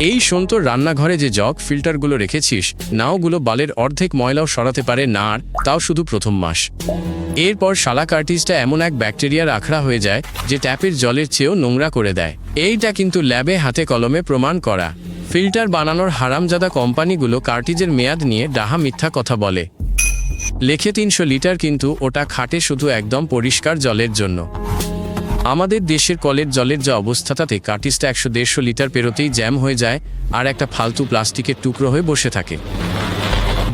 এই শোন, তোর রান্নাঘরে যে জগ ফিল্টারগুলো রেখেছিস না, ওগুলো বালের অর্ধেক ময়লাও সরাতে পারে না, আর তাও শুধু প্রথম মাস। এরপর শালা কার্টিজটা এমন এক ব্যাকটেরিয়ার আখড়া হয়ে যায় যে ট্যাপের জলের চেয়েও নোংরা করে দেয়। এইটা কিন্তু ল্যাবে হাতে কলমে প্রমাণ করা। ফিল্টার বানানোর হারামজাদা কোম্পানিগুলো কার্টিজের মেয়াদ নিয়ে ডাহা মিথ্যা কথা বলে। লেখে 300 লিটার, কিন্তু ওটা খাটে শুধু একদম পরিষ্কার জলের জন্য। আমাদের দেশের কলের জলের যা অবস্থা, তাতে কার্টিজটা 100-150 লিটার পেরোতেই জ্যাম হয়ে যায় আর একটা ফালতু প্লাস্টিকের টুকরো হয়ে বসে থাকে।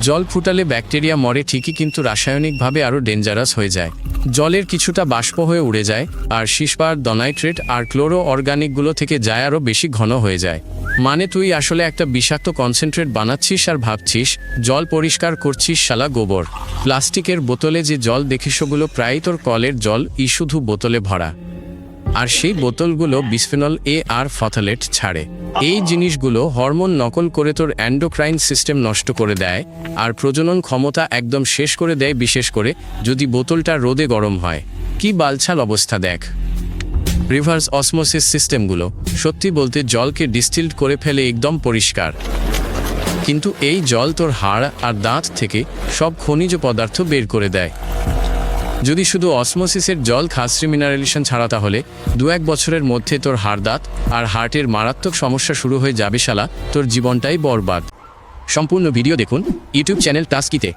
জল ফুটালে ব্যাকটেরিয়া মরে ঠিকই, কিন্তু রাসায়নিকভাবে আরও ডেঞ্জারাস হয়ে যায়। জলের কিছুটা বাষ্প হয়ে উড়ে যায়, আর সিসপার, নাইট্রেট আর ক্লোরো অর্গানিকগুলো থেকে যায় আরও বেশি ঘন হয়ে যায়। মানে তুই আসলে একটা বিষাক্ত কনসেন্ট্রেট বানাচ্ছিস আর ভাবছিস জল পরিষ্কার করছিস, শালা গোবর। প্লাস্টিকের বোতলে যে জল দেখিস ওগুলো প্রায়ই তোর কলের জল, শুধু বোতলে ভরা। আর সেই বোতলগুলো বিসফেনল এ আর ফথালেট ছাড়ে। এই জিনিসগুলো হরমোন নকল করে তোর এন্ডোক্রাইন সিস্টেম নষ্ট করে দেয় আর প্রজনন ক্ষমতা একদম শেষ করে দেয়, বিশেষ করে যদি বোতলটা রোদে গরম হয়। কি বালছাল অবস্থা দেখ। রিভার্স অসমোসিস সিস্টেমগুলো সত্যি বলতে জলকে ডিস্টিলড করে ফেলে একদম পরিষ্কার, কিন্তু এই জল তোর হাড় আর দাঁত থেকে সব খনিজ পদার্থ বের করে দেয়। যদি শুধু অসমোসিসের জল খাস, মিনারেলেশন ছাড়া, তাহলে 2-1 বছরের মধ্যে তোর হাড়, দাঁত আর হার্টের মারাত্মক সমস্যা শুরু হয়ে যাবে, শালা তোর জীবনটাই বরবাদ। সম্পূর্ণ ভিডিও দেখুন ইউটিউব চ্যানেল টাস্কিতে।